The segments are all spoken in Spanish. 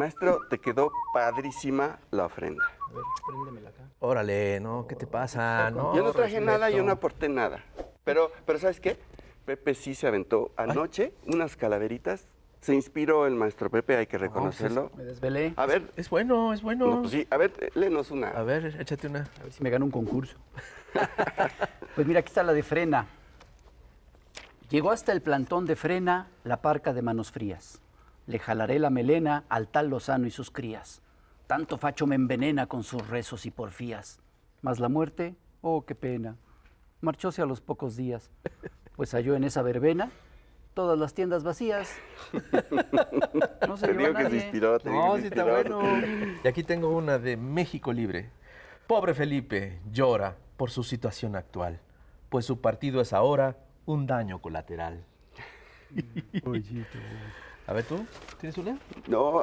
Maestro, te quedó padrísima la ofrenda. A ver, préndemela acá. Órale, ¿no? ¿Qué te pasa? No, Yo no traje nada, yo no respeto. aporté nada. Pero ¿sabes qué? Pepe sí se aventó anoche unas calaveritas. Se inspiró el maestro Pepe, hay que reconocerlo. Me desvelé. A ver, Es bueno, es bueno. no, pues sí, a ver, léenos una. A ver, échate una. A ver si me gano un concurso. Pues mira, aquí está la de Frena. Llegó hasta el plantón de Frena la parca de manos frías. Le jalaré la melena al tal Lozano y sus crías. Tanto facho me envenena con sus rezos y porfías. Mas la muerte, oh, qué pena, marchóse a los pocos días, pues halló en esa verbena todas las tiendas vacías. No se Te llevó a digo que se nadie. inspiró, te digo No, que sí se está inspiró. bueno. Y aquí tengo una de México Libre. Pobre Felipe llora por su situación actual, pues su partido es ahora un daño colateral. A ver, ¿tú? ¿Tienes una? No,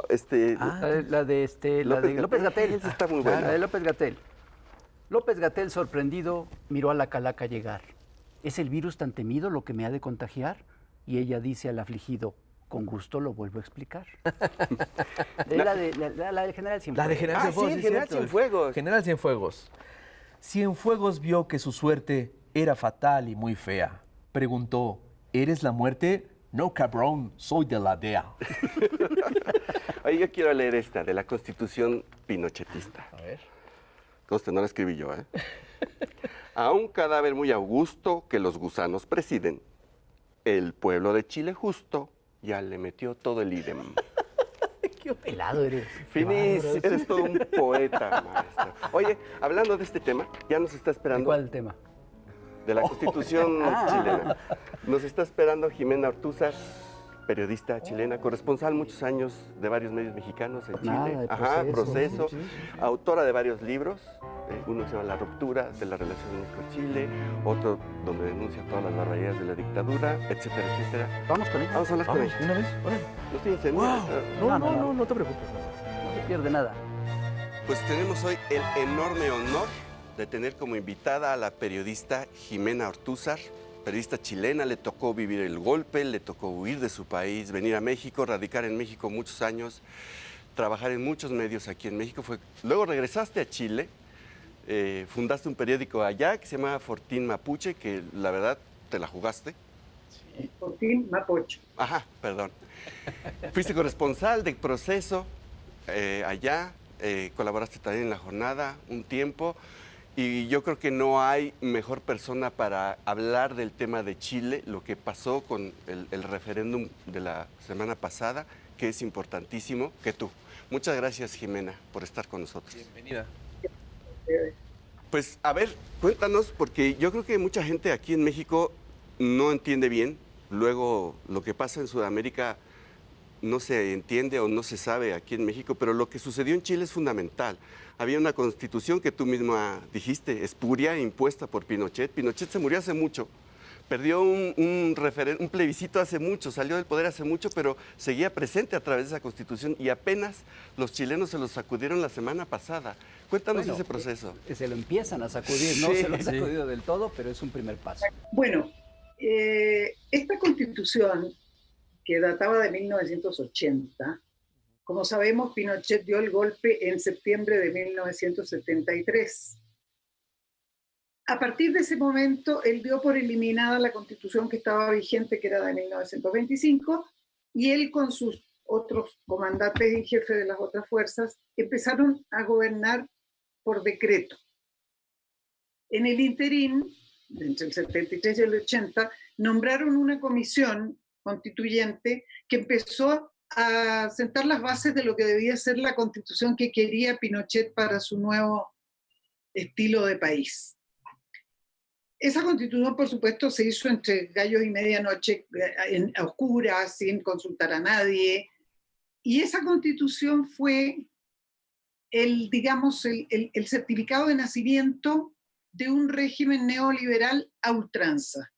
La de López-Gatell. Esa está muy buena. La de López-Gatell. López-Gatell, sorprendido, miró a la calaca llegar. ¿Es el virus tan temido lo que me ha de contagiar? Y ella dice al afligido, con gusto lo vuelvo a explicar. La del General Cienfuegos. La de General Cienfuegos, sí, General cierto. Cienfuegos. General Cienfuegos. Cienfuegos vio que su suerte era fatal y muy fea. Preguntó, ¿eres la muerte? No, cabrón, soy de la DEA. Oye, yo quiero leer esta, de la Constitución pinochetista. A ver. Conste, no la escribí yo, ¿eh? A un cadáver muy augusto que los gusanos presiden, el pueblo de Chile justo ya le metió todo el idem. Qué pelado eres. Finis, eres todo un poeta, maestro. Oye, hablando de este tema, ya nos está ¿De esperando... cuál tema? De la Constitución chilena. Nos está esperando Jimena Ortúzar, periodista chilena, corresponsal muchos años de varios medios mexicanos en Chile. Nada, de Ajá, Proceso. Proceso. Autora de varios libros. Uno se llama La ruptura de la relación México-Chile, otro donde denuncia todas las barbaridades de la dictadura, etcétera, etcétera. Vamos con ella. Vamos a hablar con Vamos, ella. ¿de una vez? Órale. No estoy incendiando. No te preocupes. No se pierde nada. Pues tenemos hoy el enorme honor de tener como invitada a la periodista Jimena Ortúzar, periodista chilena. Le tocó vivir el golpe, le tocó huir de su país, venir a México, radicar en México muchos años, trabajar en muchos medios aquí en México. Luego regresaste a Chile, fundaste un periódico allá que se llama Fortín Mapuche, que la verdad te la jugaste. Fortín Mapocho. Ajá, perdón. Fuiste corresponsal de Proceso allá, colaboraste también en La Jornada un tiempo. Y yo creo que no hay mejor persona para hablar del tema de Chile, lo que pasó con el referéndum de la semana pasada, que es importantísimo, que tú. Muchas gracias, Jimena, por estar con nosotros. Bienvenida. Pues, a ver, cuéntanos, porque yo creo que mucha gente aquí en México no entiende bien. Luego, lo que pasa en Sudamérica no se entiende o no se sabe aquí en México, pero lo que sucedió en Chile es fundamental. Había una constitución que tú misma dijiste, espuria, impuesta por Pinochet. Pinochet se murió hace mucho, perdió un plebiscito hace mucho, salió del poder hace mucho, pero seguía presente a través de esa constitución y apenas los chilenos se lo sacudieron la semana pasada. Cuéntanos ese proceso. Se lo empiezan a sacudir, no se lo han sacudido del todo, pero es un primer paso. Bueno, esta constitución que databa de 1980, como sabemos, Pinochet dio el golpe en septiembre de 1973. A partir de ese momento, él dio por eliminada la constitución que estaba vigente, que era de 1925, y él con sus otros comandantes en jefe de las otras fuerzas empezaron a gobernar por decreto. En el interín, entre el 73 y el 80, nombraron una comisión constituyente que empezó a sentar las bases de lo que debía ser la constitución que quería Pinochet para su nuevo estilo de país. Esa constitución, por supuesto, se hizo entre gallos y medianoche, a oscuras, sin consultar a nadie, y esa constitución fue el certificado de nacimiento de un régimen neoliberal a ultranza.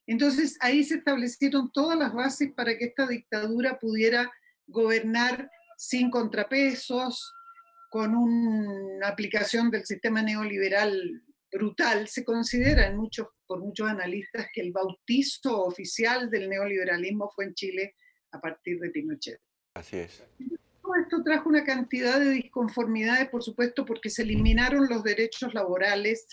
Entonces, ahí se establecieron todas las bases para que esta dictadura pudiera gobernar sin contrapesos, con una aplicación del sistema neoliberal brutal. Se considera por muchos analistas que el bautizo oficial del neoliberalismo fue en Chile a partir de Pinochet. Así es. esto trajo una cantidad de disconformidades, por supuesto, porque se eliminaron los derechos laborales,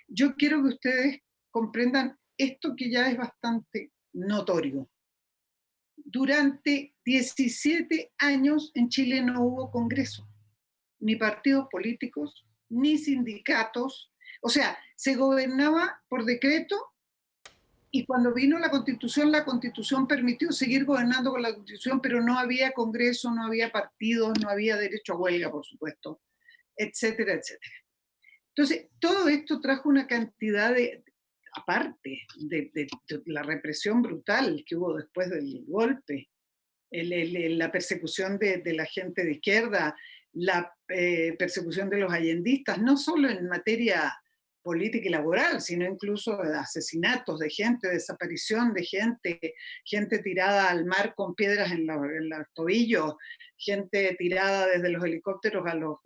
Yo quiero que ustedes comprendan esto que ya es bastante notorio. Durante 17 años en Chile no hubo Congreso, ni partidos políticos, ni sindicatos. O sea, se gobernaba por decreto y cuando vino la Constitución permitió seguir gobernando con la Constitución, pero no había Congreso, no había partidos, no había derecho a huelga, por supuesto, etcétera, etcétera. Entonces, todo esto trajo una cantidad aparte de la represión brutal que hubo después del golpe, la persecución de la gente de izquierda, la persecución de los allendistas, no solo en materia política y laboral, sino incluso de asesinatos de gente, desaparición de gente tirada al mar con piedras en los tobillos, gente tirada desde los helicópteros a los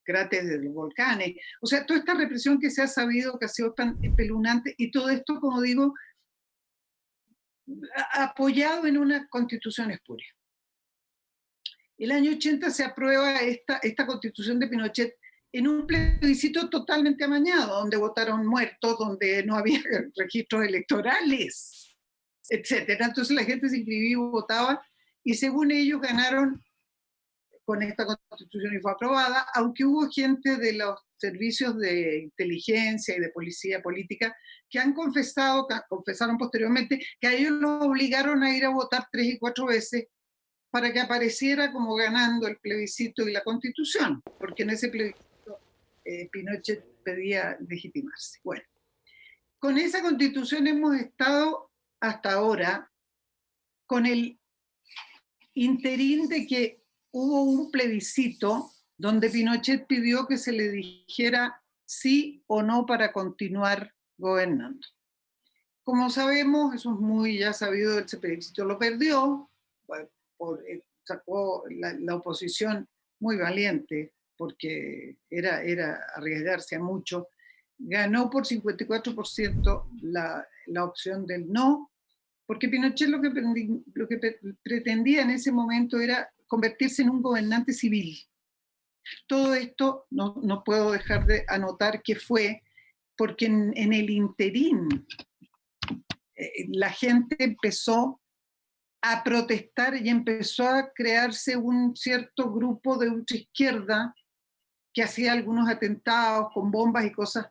cráteres de los volcanes. O sea, toda esta represión que se ha sabido, que ha sido tan espeluznante, y todo esto, como digo, apoyado en una constitución espuria. El año 80 se aprueba esta constitución de Pinochet en un plebiscito totalmente amañado, donde votaron muertos, donde no había registros electorales, etc. Entonces la gente se inscribía y votaba, y según ellos ganaron con esta constitución y fue aprobada, aunque hubo gente de los servicios de inteligencia y de policía política que confesaron posteriormente que a ellos los obligaron a ir a votar 3 y 4 veces para que apareciera como ganando el plebiscito y la constitución, porque en ese plebiscito Pinochet pedía legitimarse. Bueno, con esa constitución hemos estado hasta ahora con el interín de que hubo un plebiscito donde Pinochet pidió que se le dijera sí o no para continuar gobernando. Como sabemos, eso es muy ya sabido, ese plebiscito lo perdió, sacó la oposición muy valiente, porque era arriesgarse a mucho, ganó por 54% la opción del no, porque Pinochet lo que pretendía en ese momento era convertirse en un gobernante civil. Todo esto no puedo dejar de anotar que fue porque en el interín la gente empezó a protestar y empezó a crearse un cierto grupo de ultraizquierda que hacía algunos atentados con bombas y cosas,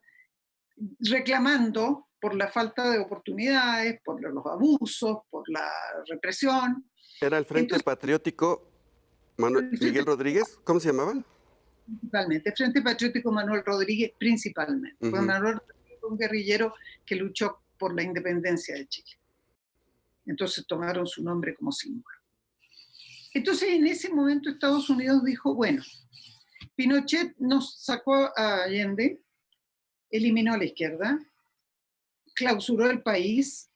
reclamando por la falta de oportunidades, por los abusos, por la represión. Era el Frente Patriótico Miguel Rodríguez, ¿cómo se llamaba? Principalmente, Frente Patriótico Manuel Rodríguez, principalmente. Fue Manuel Rodríguez, un guerrillero que luchó por la independencia de Chile. Entonces tomaron su nombre como símbolo. Entonces en ese momento Estados Unidos dijo, bueno, Pinochet nos sacó a Allende, eliminó a la izquierda, clausuró el país,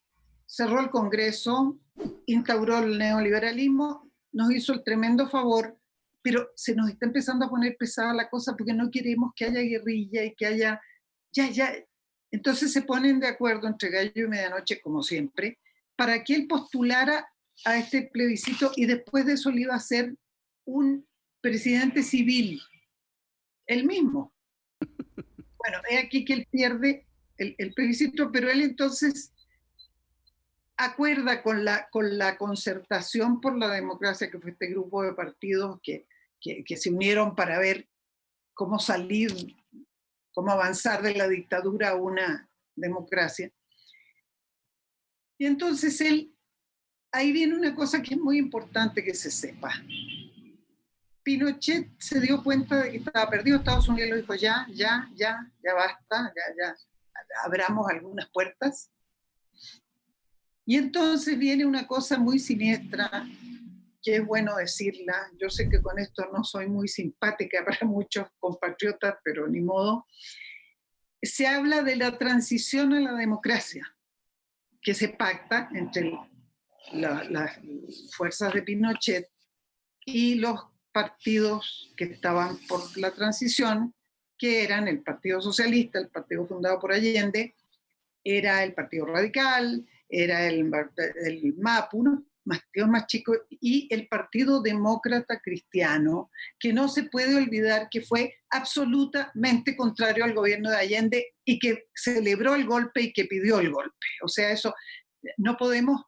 cerró el Congreso, instauró el neoliberalismo, nos hizo el tremendo favor, pero se nos está empezando a poner pesada la cosa porque no queremos que haya guerrilla y que haya... Ya. Entonces se ponen de acuerdo entre gallo y medianoche, como siempre, para que él postulara a este plebiscito y después de eso le iba a ser un presidente civil, él mismo. Bueno, es aquí que él pierde el plebiscito, pero él entonces acuerda con la Concertación por la Democracia, que fue este grupo de partidos que se unieron para ver cómo salir, cómo avanzar de la dictadura a una democracia. Y entonces ahí viene una cosa que es muy importante que se sepa. Pinochet se dio cuenta de que estaba perdido. Estados Unidos lo dijo, ya basta, ya abramos algunas puertas. Y entonces viene una cosa muy siniestra, que es bueno decirla. Yo sé que con esto no soy muy simpática para muchos compatriotas, pero ni modo. Se habla de la transición a la democracia, que se pacta entre las fuerzas de Pinochet y los partidos que estaban por la transición, que eran el Partido Socialista, el partido fundado por Allende, era el Partido Radical, era el MAPU, más chico, y el Partido Demócrata Cristiano, que no se puede olvidar que fue absolutamente contrario al gobierno de Allende y que celebró el golpe y que pidió el golpe. O sea, eso no podemos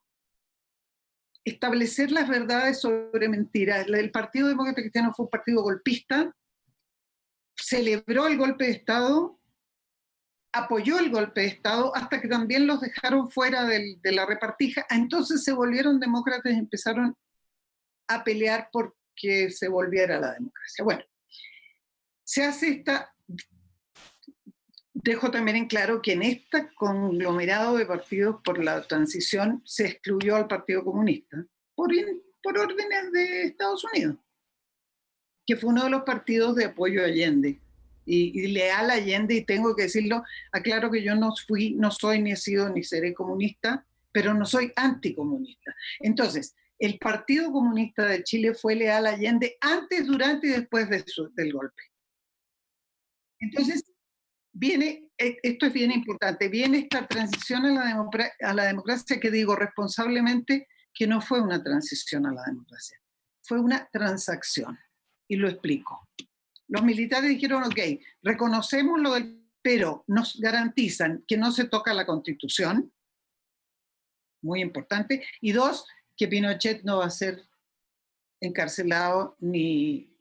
establecer las verdades sobre mentiras. El Partido Demócrata Cristiano fue un partido golpista, celebró el golpe de Estado, apoyó el golpe de Estado hasta que también los dejaron fuera de la repartija. Entonces se volvieron demócratas y empezaron a pelear porque se volviera la democracia. Bueno, se hace esta... Dejo también en claro que en este conglomerado de partidos por la transición se excluyó al Partido Comunista por órdenes de Estados Unidos, que fue uno de los partidos de apoyo a Allende. Y leal a Allende, y tengo que decirlo, aclaro que yo no soy, ni he sido, ni seré comunista, pero no soy anticomunista. Entonces, el Partido Comunista de Chile fue leal a Allende antes, durante y después del golpe. Entonces, esto es bien importante, viene esta transición a la democracia que digo responsablemente que no fue una transición a la democracia, fue una transacción, y lo explico. Los militares dijeron, ok, reconocemos lo pero nos garantizan que no se toca la Constitución, muy importante, y dos, que Pinochet no va a ser encarcelado, ni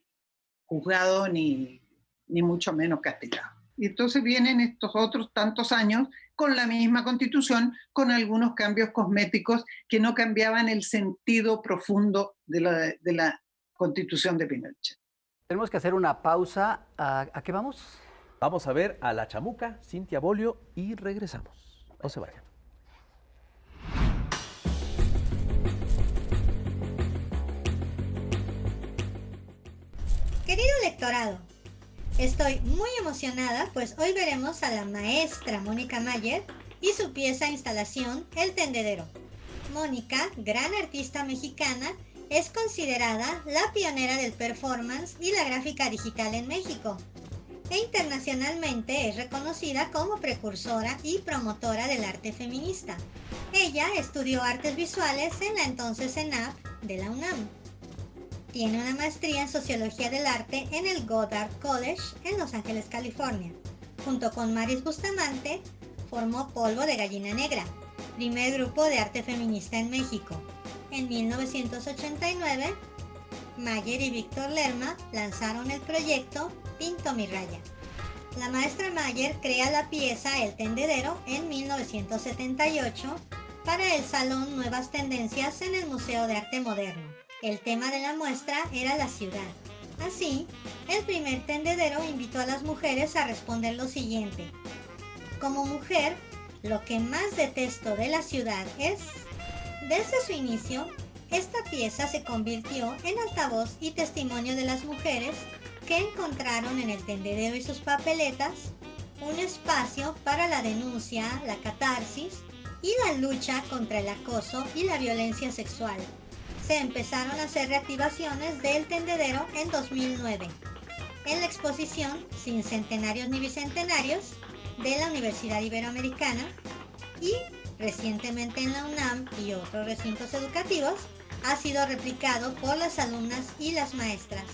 juzgado, ni mucho menos castigado. Y entonces vienen estos otros tantos años con la misma Constitución, con algunos cambios cosméticos que no cambiaban el sentido profundo de la Constitución de Pinochet. Tenemos que hacer una pausa. ¿A qué vamos? Vamos a ver a La Chamuca, Cintia Bolio, y regresamos. No se vayan. Querido electorado, estoy muy emocionada, pues hoy veremos a la maestra Mónica Mayer y su pieza instalación El Tendedero. Mónica, gran artista mexicana, es considerada la pionera del performance y la gráfica digital en México, e internacionalmente es reconocida como precursora y promotora del arte feminista. Ella estudió artes visuales en la entonces ENAP de la UNAM. Tiene una maestría en Sociología del Arte en el Goddard College en Los Ángeles, California. Junto con Maris Bustamante, formó Polvo de Gallina Negra, primer grupo de arte feminista en México. En 1989, Mayer y Víctor Lerma lanzaron el proyecto Pinto mi raya. La maestra Mayer crea la pieza El Tendedero en 1978 para el Salón Nuevas Tendencias en el Museo de Arte Moderno. El tema de la muestra era la ciudad. Así, el primer tendedero invitó a las mujeres a responder lo siguiente: como mujer, lo que más detesto de la ciudad es... Desde su inicio, esta pieza se convirtió en altavoz y testimonio de las mujeres que encontraron en el tendedero y sus papeletas un espacio para la denuncia, la catarsis y la lucha contra el acoso y la violencia sexual. Se empezaron a hacer reactivaciones del tendedero en 2009, en la exposición Sin Centenarios ni Bicentenarios de la Universidad Iberoamericana, y recientemente en la UNAM y otros recintos educativos ha sido replicado por las alumnas y las maestras.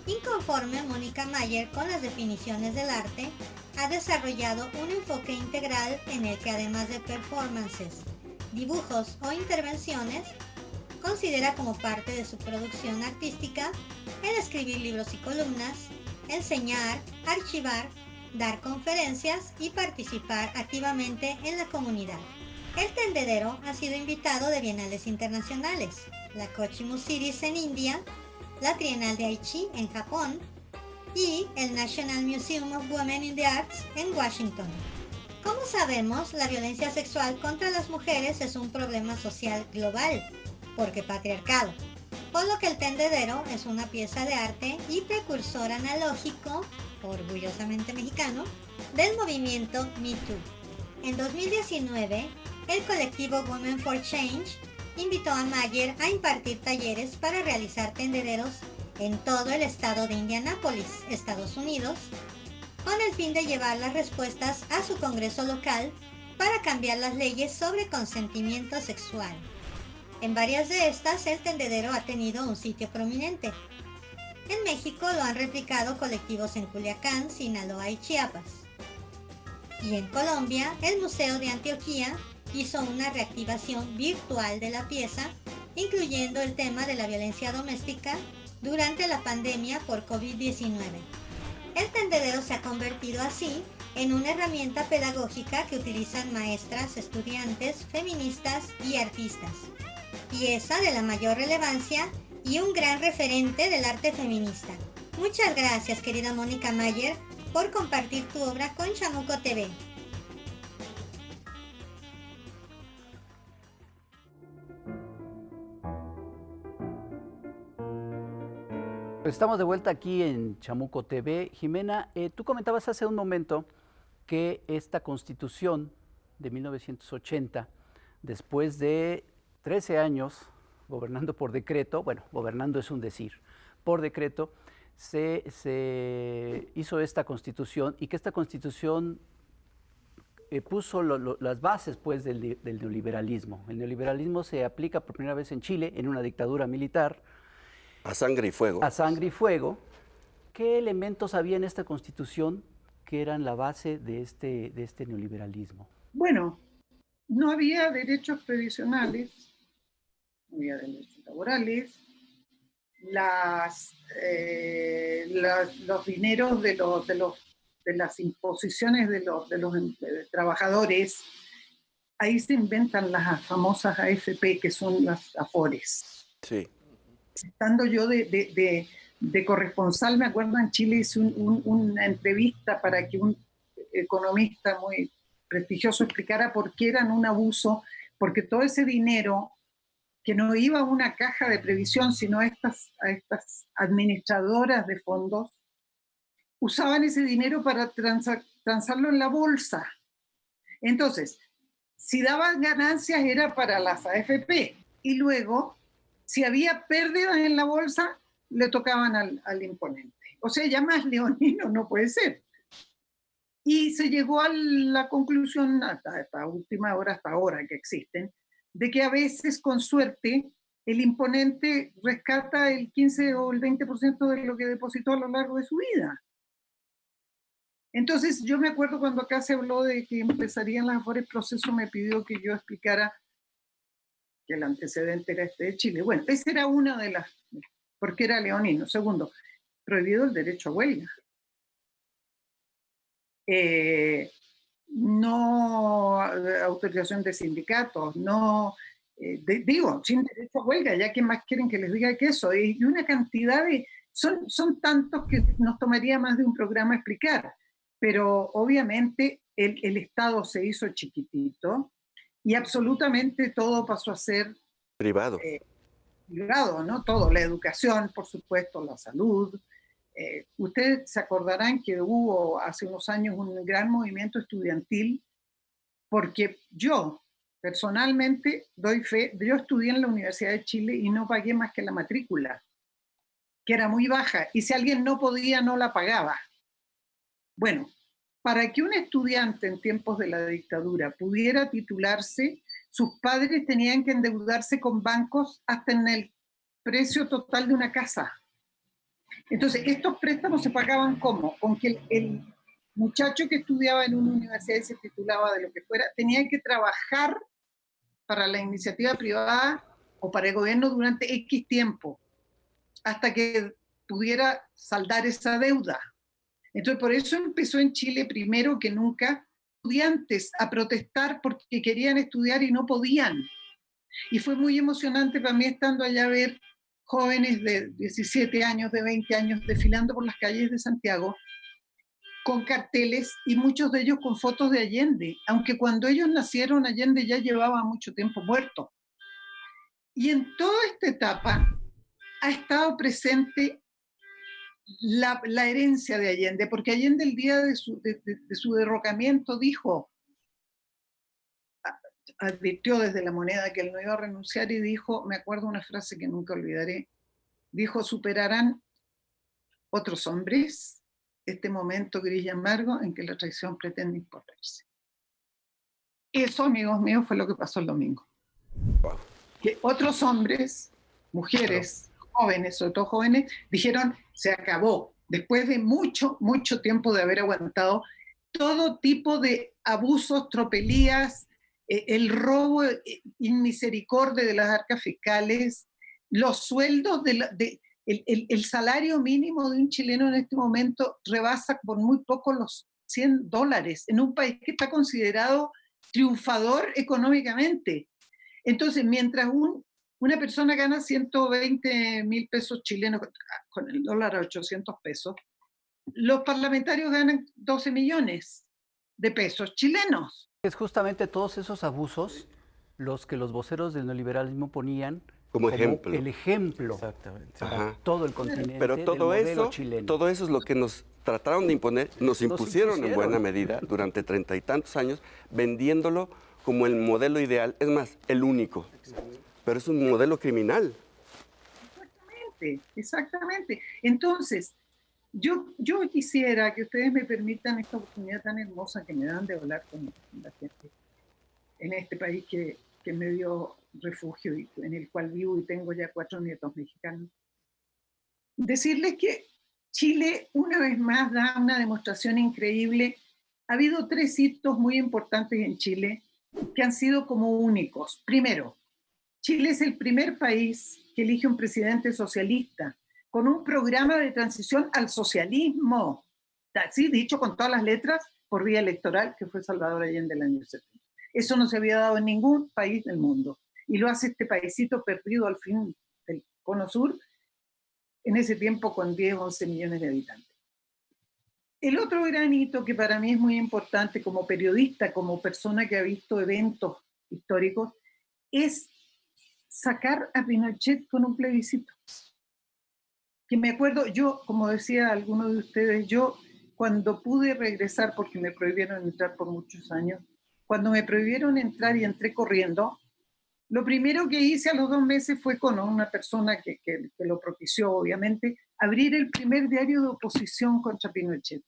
Inconforme Mónica Mayer con las definiciones del arte, ha desarrollado un enfoque integral en el que, además de performances, dibujos o intervenciones, considera como parte de su producción artística el escribir libros y columnas, enseñar, archivar, dar conferencias y participar activamente en la comunidad. El tendedero ha sido invitado de bienales internacionales, la Kochi Series en India, la Trienal de Aichi en Japón y el National Museum of Women in the Arts en Washington. Como sabemos, la violencia sexual contra las mujeres es un problema social global, porque patriarcado, por lo que el tendedero es una pieza de arte y precursor analógico, orgullosamente mexicano, del movimiento Me Too. En 2019, el colectivo Women for Change invitó a Mayer a impartir talleres para realizar tendederos en todo el estado de Indianápolis, Estados Unidos, con el fin de llevar las respuestas a su congreso local para cambiar las leyes sobre consentimiento sexual. En varias de estas, el tendedero ha tenido un sitio prominente. En México lo han replicado colectivos en Culiacán, Sinaloa y Chiapas. Y en Colombia, el Museo de Antioquía hizo una reactivación virtual de la pieza, incluyendo el tema de la violencia doméstica durante la pandemia por COVID-19. El tendedero se ha convertido así en una herramienta pedagógica que utilizan maestras, estudiantes, feministas y artistas. Pieza de la mayor relevancia y un gran referente del arte feminista. Muchas gracias, querida Mónica Mayer, por compartir tu obra con Chamuco TV. Pues estamos de vuelta aquí en Chamuco TV. Jimena, tú comentabas hace un momento que esta Constitución de 1980, después de 13 años gobernando por decreto, bueno, gobernando es un decir, por decreto, se hizo esta Constitución y que esta Constitución puso las bases pues, del neoliberalismo. El neoliberalismo se aplica por primera vez en Chile, en una dictadura militar. A sangre y fuego. A sangre y fuego. ¿Qué elementos había en esta Constitución que eran la base de este neoliberalismo? Bueno, no había derechos previsionales, no había derechos laborales, los dineros de las imposiciones de los trabajadores, ahí se inventan las famosas AFP, que son las AFORES. Sí. Estando yo de corresponsal, me acuerdo en Chile hice una entrevista para que un economista muy prestigioso explicara por qué eran un abuso, porque todo ese dinero que no iba a una caja de previsión, sino a estas administradoras de fondos, usaban ese dinero para transarlo en la bolsa. Entonces, si daban ganancias era para las AFP, y luego, si había pérdidas en la bolsa, le tocaban al imponente. O sea, ya más leonino no puede ser. Y se llegó a la conclusión, hasta última hora, hasta ahora que existen, de que a veces, con suerte, el imponente rescata el 15 o el 20% de lo que depositó a lo largo de su vida. Entonces, yo me acuerdo cuando acá se habló de que empezarían las AFORES, el proceso me pidió que yo explicara que el antecedente era este de Chile. Bueno, esa era una de las, porque era leonino. Segundo, prohibido el derecho a huelga. No autorización de sindicatos, no, digo, sin derecho a huelga, ya que más quieren que les diga que eso, y una cantidad de, son tantos que nos tomaría más de un programa explicar, pero obviamente el Estado se hizo chiquitito y absolutamente todo pasó a ser Privado. privado, ¿no? Todo, la educación, por supuesto, la salud. Ustedes se acordarán que hubo hace unos años un gran movimiento estudiantil, porque yo personalmente doy fe, yo estudié en la Universidad de Chile y no pagué más que la matrícula, que era muy baja, y si alguien no podía, no la pagaba. Bueno, para que un estudiante en tiempos de la dictadura pudiera titularse, sus padres tenían que endeudarse con bancos hasta en el precio total de una casa. Entonces, estos préstamos se pagaban ¿cómo? Con que el muchacho que estudiaba en una universidad y se titulaba de lo que fuera, tenía que trabajar para la iniciativa privada o para el gobierno durante X tiempo, hasta que pudiera saldar esa deuda. Entonces, por eso empezó en Chile, primero que nunca, estudiantes a protestar porque querían estudiar y no podían. Y fue muy emocionante para mí, estando allá, a ver jóvenes de 17 años, de 20 años, desfilando por las calles de Santiago, con carteles, y muchos de ellos con fotos de Allende, aunque cuando ellos nacieron, Allende ya llevaba mucho tiempo muerto. Y en toda esta etapa ha estado presente la herencia de Allende, porque Allende, el día de su derrocamiento, dijo, advirtió desde la moneda que él no iba a renunciar, y dijo, me acuerdo una frase que nunca olvidaré, dijo: superarán otros hombres este momento gris y amargo en que la traición pretende imponerse. Eso, amigos míos, fue lo que pasó el domingo. Wow. que otros hombres, mujeres, jóvenes, sobre todo jóvenes, dijeron, se acabó. Después de mucho, mucho tiempo de haber aguantado todo tipo de abusos, tropelías, el robo inmisericordia de las arcas fiscales, los sueldos, el salario mínimo de un chileno en este momento rebasa por muy poco los $100 en un país que está considerado triunfador económicamente. Entonces, mientras una persona gana 120.000 pesos chilenos con el dólar a 800 pesos, los parlamentarios ganan 12 millones de pesos chilenos. Es justamente todos esos abusos los que los voceros del neoliberalismo ponían como ejemplo. el ejemplo Exactamente. para todo el continente. Pero del todo modelo chileno. todo eso es lo que nos trataron de imponer, nos impusieron en buena medida durante 30 y tantos años, vendiéndolo como el modelo ideal, es más, el único. Pero es un modelo criminal. Exactamente. Entonces, yo quisiera que ustedes me permitan esta oportunidad tan hermosa que me dan de hablar con la gente en este país que me dio refugio y en el cual vivo y tengo ya 4 nietos mexicanos. Decirles que Chile una vez más da una demostración increíble. Ha habido 3 hitos muy importantes en Chile que han sido como únicos. Primero, Chile es el primer país que elige un presidente socialista con un programa de transición al socialismo, así dicho con todas las letras, por vía electoral, que fue Salvador Allende el año 70. Eso no se había dado en ningún país del mundo. Y lo hace este paisito perdido al fin del Cono Sur, en ese tiempo con 10, 11 millones de habitantes. El otro gran hito que para mí es muy importante como periodista, como persona que ha visto eventos históricos, es sacar a Pinochet con un plebiscito. Que me acuerdo, yo, como decía alguno de ustedes, yo cuando pude regresar, porque me prohibieron entrar por muchos años, cuando me prohibieron entrar y entré corriendo, lo primero que hice a los 2 meses fue con una persona que lo propició, obviamente, abrir el primer diario de oposición contra Pinochet,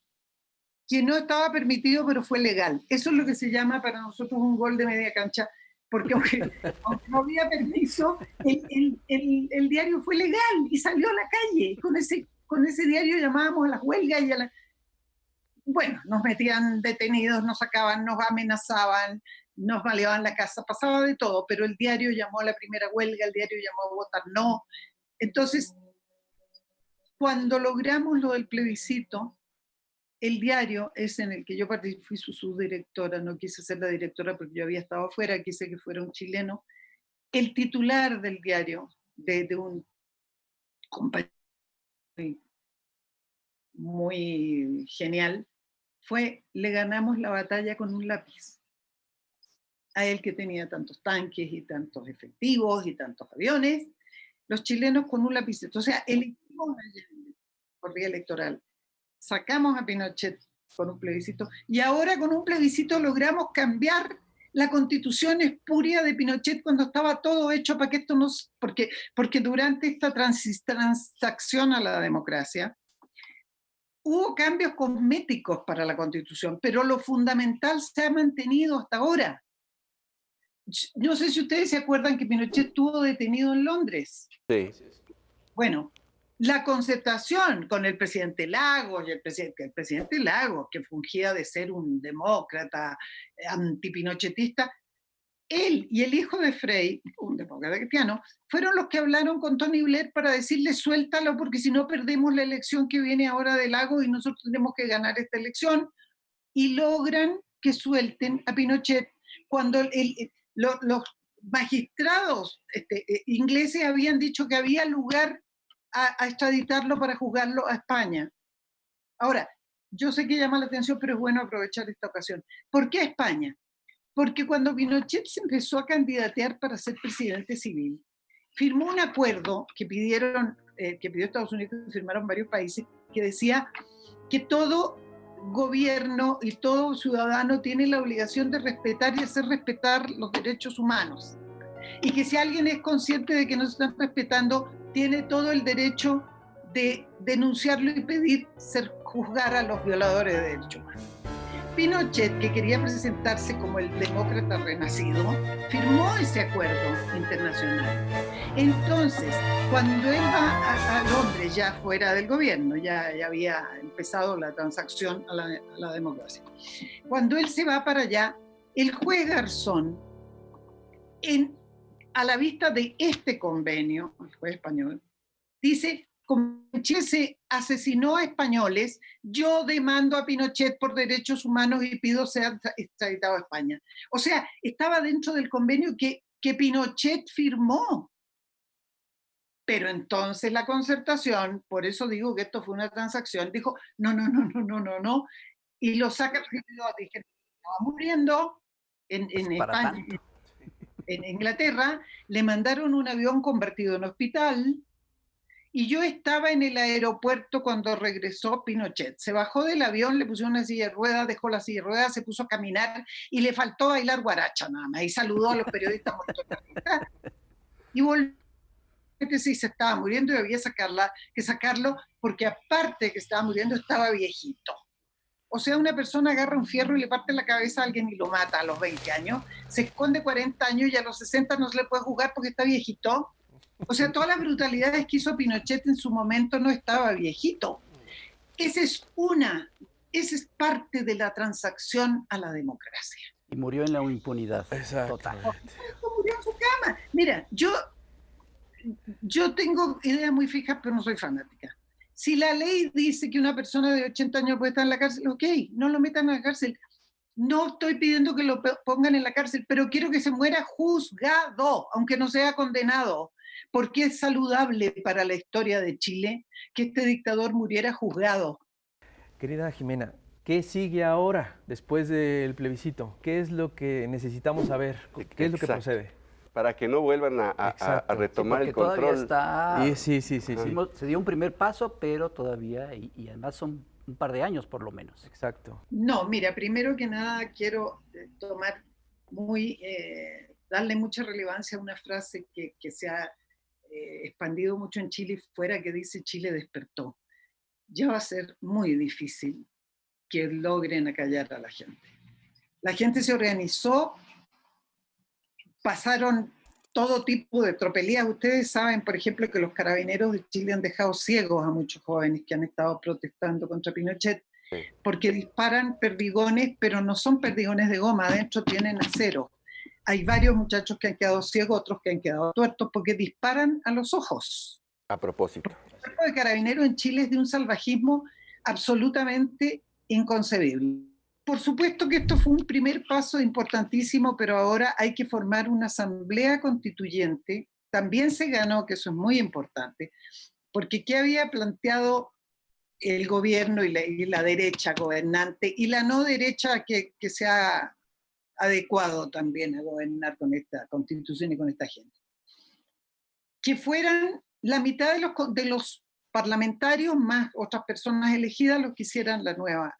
que no estaba permitido, pero fue legal. Eso es lo que se llama para nosotros un gol de media cancha, porque aunque no había permiso, el diario fue legal y salió a la calle. Con ese diario llamábamos a las huelgas y bueno, nos metían detenidos, nos sacaban, nos amenazaban, nos baleaban la casa, pasaba de todo, pero el diario llamó a la primera huelga, el diario llamó a votar no. Entonces, cuando logramos lo del plebiscito, el diario es en el que yo participé, fui su subdirectora, no quise ser la directora porque yo había estado afuera, quise que fuera un chileno. El titular del diario, de un compañero muy genial, fue: le ganamos la batalla con un lápiz. A él que tenía tantos tanques y tantos efectivos y tantos aviones, los chilenos con un lapicito. O sea, elegimos por vía electoral, sacamos a Pinochet con un plebiscito y ahora con un plebiscito logramos cambiar la constitución espuria de Pinochet cuando estaba todo hecho para que esto no... Porque durante esta transacción a la democracia hubo cambios cosméticos para la constitución, pero lo fundamental se ha mantenido hasta ahora. No sé si ustedes se acuerdan que Pinochet estuvo detenido en Londres. Sí. Bueno, la concertación con el presidente Lagos y el presidente Lagos, que fungía de ser un demócrata antipinochetista, él y el hijo de Frei, un demócrata cristiano, fueron los que hablaron con Tony Blair para decirle: suéltalo porque si no perdemos la elección que viene ahora de Lagos y nosotros tenemos que ganar esta elección. Y logran que suelten a Pinochet cuando los magistrados ingleses habían dicho que había lugar a extraditarlo para juzgarlo a España. Ahora, yo sé que llama la atención, pero es bueno aprovechar esta ocasión. ¿Por qué a España? Porque cuando Pinochet se empezó a candidatear para ser presidente civil, firmó un acuerdo que pidió Estados Unidos y firmaron varios países, que decía que todo gobierno y todo ciudadano tiene la obligación de respetar y hacer respetar los derechos humanos. Y que si alguien es consciente de que no se están respetando, tiene todo el derecho de denunciarlo y pedir juzgar a los violadores de derechos humanos. Pinochet, que quería presentarse como el demócrata renacido, firmó ese acuerdo internacional. Entonces, cuando él va a Londres, ya fuera del gobierno, ya había empezado la transacción a la democracia. Cuando él se va para allá, el juez Garzón, a la vista de este convenio, el juez español, dice: como Chile se asesinó a españoles, yo demando a Pinochet por derechos humanos y pido ser extraditado a España. O sea, estaba dentro del convenio que Pinochet firmó. Pero entonces la Concertación, por eso digo que esto fue una transacción, dijo: no, y lo saca, dije, estaba muriendo en España, en Inglaterra, le mandaron un avión convertido en hospital. Y yo estaba en el aeropuerto cuando regresó Pinochet. Se bajó del avión, le pusieron una silla de ruedas, dejó la silla de ruedas, se puso a caminar y le faltó bailar guaracha nada más. Y saludó a los periodistas muertos. Y volvió, sí, se estaba muriendo y había que sacarlo porque aparte de que estaba muriendo, estaba viejito. O sea, una persona agarra un fierro y le parte la cabeza a alguien y lo mata a los 20 años, se esconde 40 años y a los 60 no se le puede jugar porque está viejito. O sea, todas las brutalidades que hizo Pinochet en su momento no estaba viejito. Esa es parte de la transacción a la democracia. Y murió en la impunidad total. Murió en su cama. Mira, yo tengo ideas muy fijas, pero no soy fanática. Si la ley dice que una persona de 80 años puede estar en la cárcel, ok, no lo metan en la cárcel. No estoy pidiendo que lo pongan en la cárcel, pero quiero que se muera juzgado, aunque no sea condenado. Porque es saludable para la historia de Chile que este dictador muriera juzgado. Querida Jimena, ¿qué sigue ahora después del plebiscito? ¿Qué es lo que necesitamos saber? ¿Qué es lo que procede? Para que no vuelvan a retomar el control. Está, sí. Se dio un primer paso, pero todavía, y además son un par de años por lo menos. Exacto. No, mira, primero que nada quiero darle mucha relevancia a una frase que se ha expandido mucho en Chile y fuera, que dice: Chile despertó. Ya va a ser muy difícil que logren acallar a la gente. La gente se organizó, pasaron todo tipo de tropelías. Ustedes saben, por ejemplo, que los carabineros de Chile han dejado ciegos a muchos jóvenes que han estado protestando contra Pinochet, porque disparan perdigones, pero no son perdigones de goma, adentro tienen acero. Hay varios muchachos que han quedado ciegos, otros que han quedado tuertos, porque disparan a los ojos. A propósito. El cuerpo de carabineros en Chile es de un salvajismo absolutamente inconcebible. Por supuesto que esto fue un primer paso importantísimo, pero ahora hay que formar una asamblea constituyente. También se ganó, que eso es muy importante, porque ¿qué había planteado el gobierno y la derecha gobernante y la no derecha que se ha adecuado también a gobernar con esta constitución y con esta gente? Que fueran la mitad de los parlamentarios más otras personas elegidas los que hicieran la nueva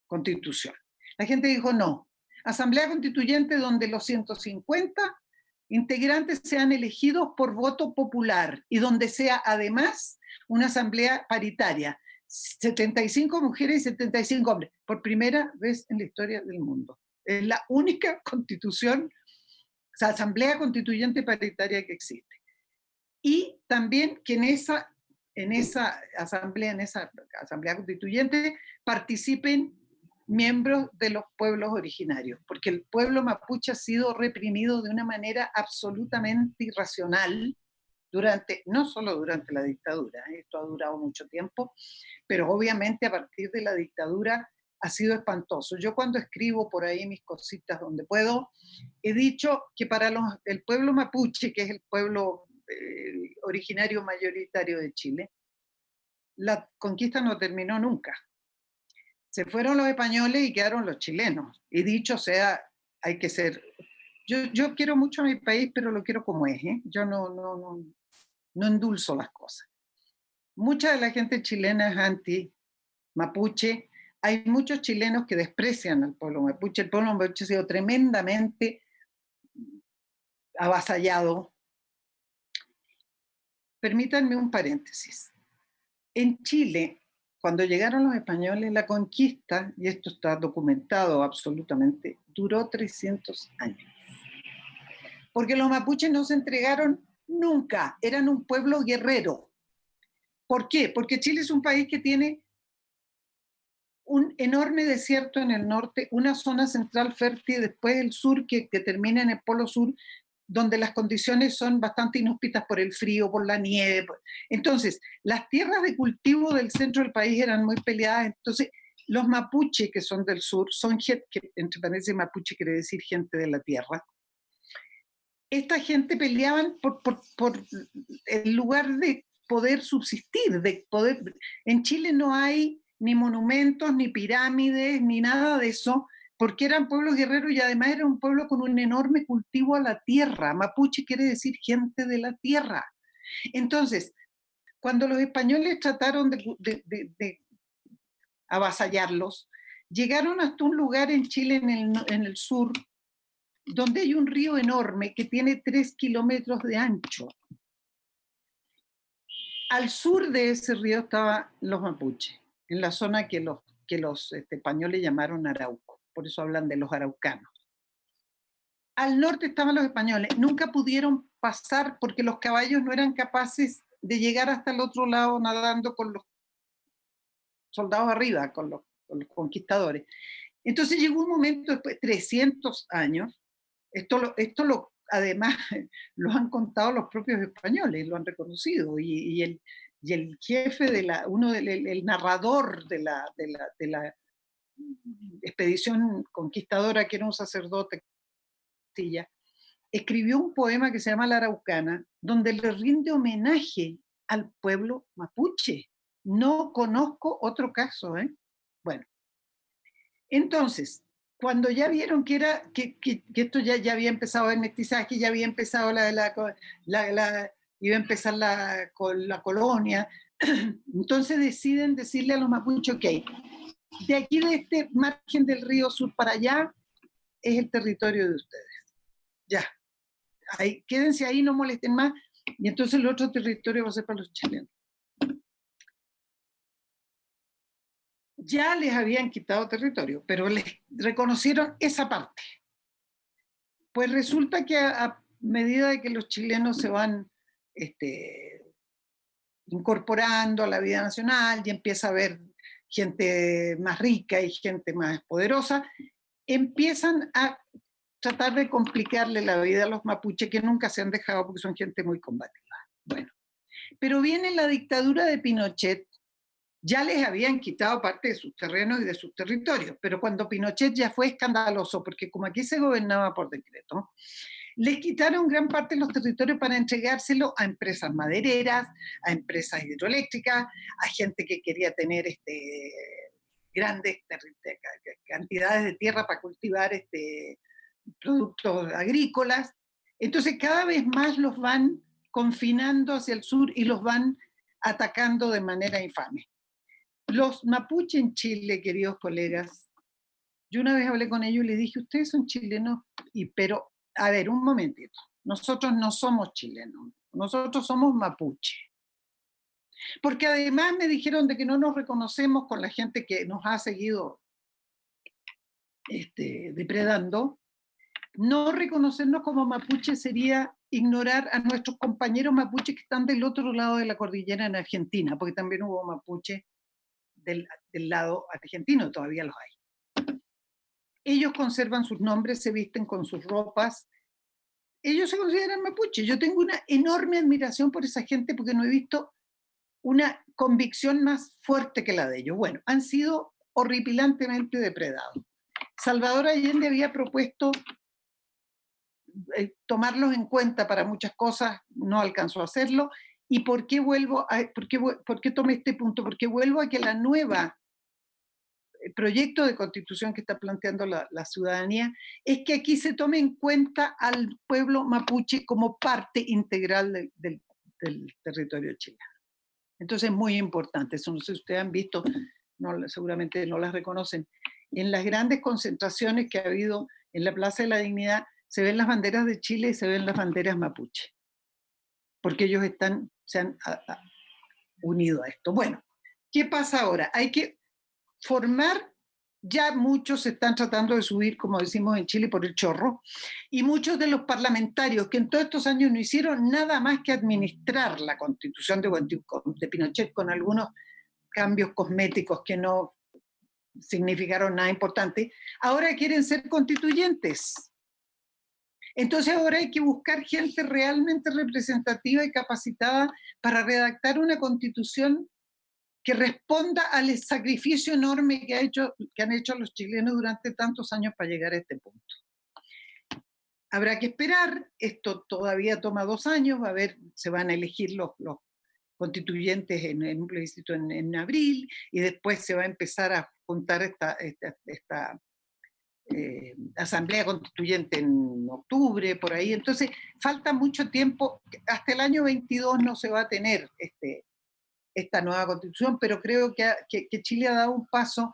constitución. La gente dijo no. Asamblea constituyente donde los 150 integrantes sean elegidos por voto popular y donde sea además una asamblea paritaria, 75 mujeres y 75 hombres, por primera vez en la historia del mundo. Es la única constitución, o sea, asamblea constituyente paritaria que existe. Y también que en esa asamblea constituyente participen miembros de los pueblos originarios, porque el pueblo mapuche ha sido reprimido de una manera absolutamente irracional no solo durante la dictadura, esto ha durado mucho tiempo, pero obviamente a partir de la dictadura ha sido espantoso. Yo cuando escribo por ahí mis cositas donde puedo, he dicho que para el pueblo mapuche, que es el pueblo originario mayoritario de Chile, la conquista no terminó nunca. Se fueron los españoles y quedaron los chilenos. Y dicho sea, hay que ser... Yo quiero mucho a mi país, pero lo quiero como es, ¿eh? Yo no endulzo las cosas. Mucha de la gente chilena es anti-mapuche. Hay muchos chilenos que desprecian al pueblo mapuche. El pueblo mapuche ha sido tremendamente avasallado. Permítanme un paréntesis. En Chile, cuando llegaron los españoles, la conquista, y esto está documentado absolutamente, duró 300 años. Porque los mapuches no se entregaron nunca, eran un pueblo guerrero. ¿Por qué? Porque Chile es un país que tiene un enorme desierto en el norte, una zona central fértil, después el sur que termina en el polo sur, donde las condiciones son bastante inhóspitas por el frío, por la nieve. Entonces, las tierras de cultivo del centro del país eran muy peleadas. Entonces, los mapuche, que son del sur, son gente, que entre paréntesis mapuche quiere decir gente de la tierra. Esta gente peleaban por el lugar de poder subsistir, de poder. En Chile no hay ni monumentos, ni pirámides, ni nada de eso, porque eran pueblos guerreros y además era un pueblo con un enorme cultivo a la tierra. Mapuche quiere decir gente de la tierra. Entonces, cuando los españoles trataron de avasallarlos, llegaron hasta un lugar en Chile, en el sur, donde hay un río enorme que tiene 3 kilómetros de ancho. Al sur de ese río estaban los mapuches, en la zona que los españoles llamaron Arauco, por eso hablan de los araucanos. Al norte estaban los españoles, nunca pudieron pasar porque los caballos no eran capaces de llegar hasta el otro lado nadando con los soldados arriba, con los conquistadores. Entonces llegó un momento, después de 300 años, además lo han contado los propios españoles, lo han reconocido, y el jefe el narrador de la expedición conquistadora, que era un sacerdote, escribió un poema que se llama La Araucana, donde le rinde homenaje al pueblo mapuche. No conozco otro caso, ¿eh? Bueno, entonces, cuando ya vieron que esto ya había empezado el mestizaje, ya había empezado iba a empezar la colonia, entonces deciden decirle a los mapuches, ok, de aquí de este margen del río sur para allá es el territorio de ustedes. Ya, quédense ahí, no molesten más, y entonces el otro territorio va a ser para los chilenos. Ya les habían quitado territorio, pero les reconocieron esa parte. Pues resulta que a medida de que los chilenos se van incorporando a la vida nacional y empieza a haber gente más rica y gente más poderosa, empiezan a tratar de complicarle la vida a los mapuches, que nunca se han dejado porque son gente muy combativa. Bueno, pero viene la dictadura de Pinochet. Ya les habían quitado parte de sus terrenos y de sus territorios, pero cuando Pinochet ya fue escandaloso, porque como aquí se gobernaba por decreto, les quitaron gran parte de los territorios para entregárselo a empresas madereras, a empresas hidroeléctricas, a gente que quería tener grandes cantidades de tierra para cultivar productos agrícolas. Entonces cada vez más los van confinando hacia el sur y los van atacando de manera infame. Los mapuches en Chile, queridos colegas, yo una vez hablé con ellos y les dije, ustedes son chilenos, pero, a ver, un momentito, nosotros no somos chilenos, nosotros somos mapuche. Porque además me dijeron de que no nos reconocemos con la gente que nos ha seguido depredando. No reconocernos como mapuche sería ignorar a nuestros compañeros mapuches que están del otro lado de la cordillera en Argentina, porque también hubo mapuche del lado argentino, todavía los hay. Ellos conservan sus nombres, se visten con sus ropas, ellos se consideran mapuches. Yo tengo una enorme admiración por esa gente porque no he visto una convicción más fuerte que la de ellos. Bueno, han sido horripilantemente depredados. Salvador Allende había propuesto tomarlos en cuenta para muchas cosas, no alcanzó a hacerlo. ¿Y por qué por qué tomé este punto? Porque vuelvo a que la nueva proyecto de constitución que está planteando la ciudadanía es que aquí se tome en cuenta al pueblo mapuche como parte integral del territorio chileno. Entonces es muy importante, eso no sé si ustedes han visto, seguramente no las reconocen, en las grandes concentraciones que ha habido en la Plaza de la Dignidad se ven las banderas de Chile y se ven las banderas mapuche, porque ellos se han unido a esto. Bueno, ¿Qué pasa ahora? Hay que formar, ya muchos se están tratando de subir, como decimos en Chile, por el chorro, y muchos de los parlamentarios que en todos estos años no hicieron nada más que administrar la constitución de Pinochet con algunos cambios cosméticos que no significaron nada importante, ahora quieren ser constituyentes. Entonces ahora hay que buscar gente realmente representativa y capacitada para redactar una constitución que responda al sacrificio enorme que han hecho los chilenos durante tantos años para llegar a este punto. Habrá que esperar, esto todavía toma 2 años, se van a elegir los constituyentes en un plebiscito en abril, y después se va a empezar a juntar esta asamblea constituyente en octubre, por ahí. Entonces, falta mucho tiempo, hasta el año 22 no se va a tener esta nueva constitución, pero creo que Chile ha dado un paso,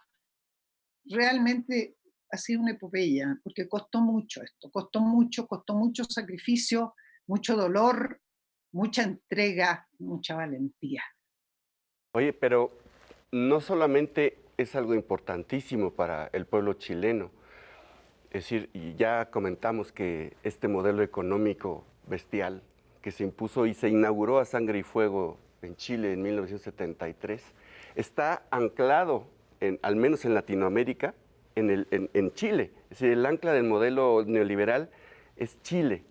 realmente ha sido una epopeya, porque costó mucho esto, costó mucho sacrificio, mucho dolor, mucha entrega, mucha valentía. Oye, pero no solamente es algo importantísimo para el pueblo chileno, es decir, y ya comentamos que este modelo económico bestial que se impuso y se inauguró a sangre y fuego en Chile en 1973, está anclado, al menos en Latinoamérica, en Chile. Es decir, el ancla del modelo neoliberal es Chile.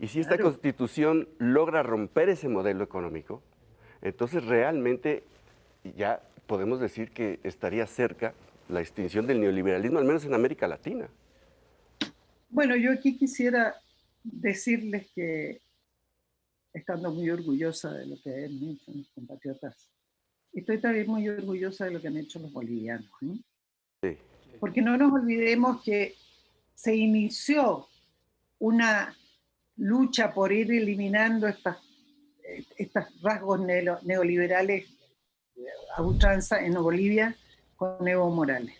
Y si esta constitución logra romper ese modelo económico, entonces realmente ya podemos decir que estaría cerca la extinción del neoliberalismo, al menos en América Latina. Bueno, yo aquí quisiera decirles que, estando muy orgullosa de lo que han hecho mis compatriotas, estoy también muy orgullosa de lo que han hecho los bolivianos, ¿eh? Sí. Porque no nos olvidemos que se inició una lucha por ir eliminando estos rasgos neoliberales a ultranza en Bolivia con Evo Morales.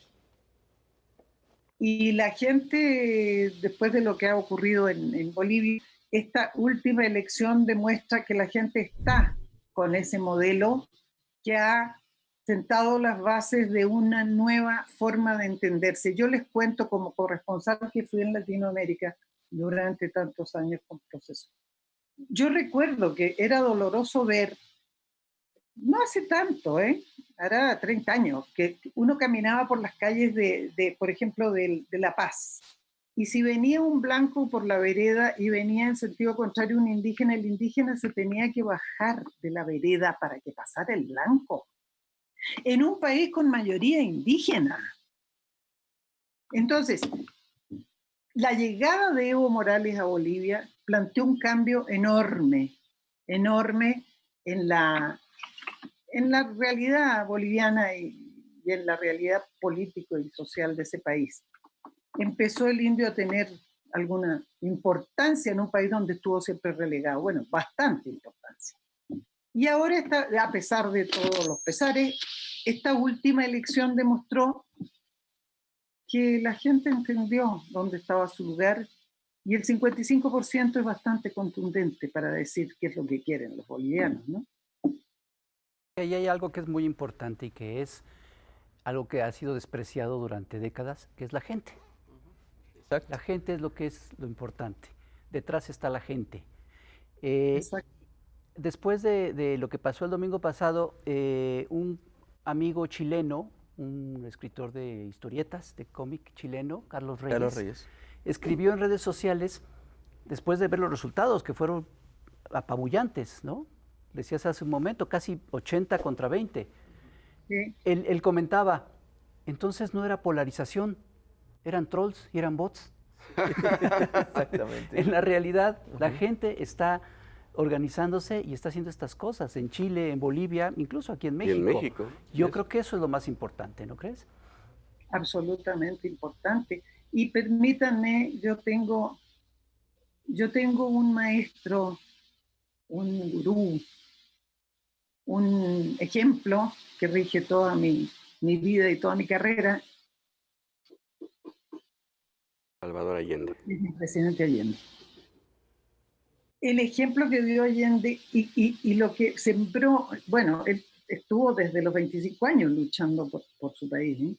Y la gente, después de lo que ha ocurrido en Bolivia, esta última elección demuestra que la gente está con ese modelo que ha sentado las bases de una nueva forma de entenderse. Yo les cuento, como corresponsal que fui en Latinoamérica durante tantos años con proceso. Yo recuerdo que era doloroso ver, no hace tanto, hará 30 años, que uno caminaba por las calles por ejemplo, de La Paz, y si venía un blanco por la vereda y venía en sentido contrario un indígena, el indígena se tenía que bajar de la vereda para que pasara el blanco, en un país con mayoría indígena. Entonces, la llegada de Evo Morales a Bolivia planteó un cambio enorme en la realidad boliviana y en la realidad político y social de ese país. Empezó el indio a tener alguna importancia en un país donde estuvo siempre relegado, bueno, bastante importancia. Y ahora, a pesar de todos los pesares, esta última elección demostró que la gente entendió dónde estaba su lugar, y el 55% es bastante contundente para decir qué es lo que quieren los bolivianos, ¿no? Ahí hay algo que es muy importante y que es algo que ha sido despreciado durante décadas, que es la gente. Exacto. La gente es lo que es lo importante. Detrás está la gente. Después de lo que pasó el domingo pasado, un amigo chileno, un escritor de historietas, de cómic chileno, Carlos Reyes, escribió en redes sociales, después de ver los resultados, que fueron apabullantes, ¿no? Decías hace un momento, casi 80 contra 20. Sí. Él comentaba, entonces no era polarización, eran trolls y eran bots. Exactamente. En la realidad, la gente está organizándose y está haciendo estas cosas en Chile, en Bolivia, incluso aquí en México. Y en México. Yo creo que eso es lo más importante, ¿no crees? Absolutamente importante. Y permítanme, yo tengo un maestro, un gurú, un ejemplo que rige toda mi vida y toda mi carrera. Salvador Allende. Es el presidente Allende. El ejemplo que dio Allende y lo que sembró, bueno, él estuvo desde los 25 años luchando por su país, ¿eh?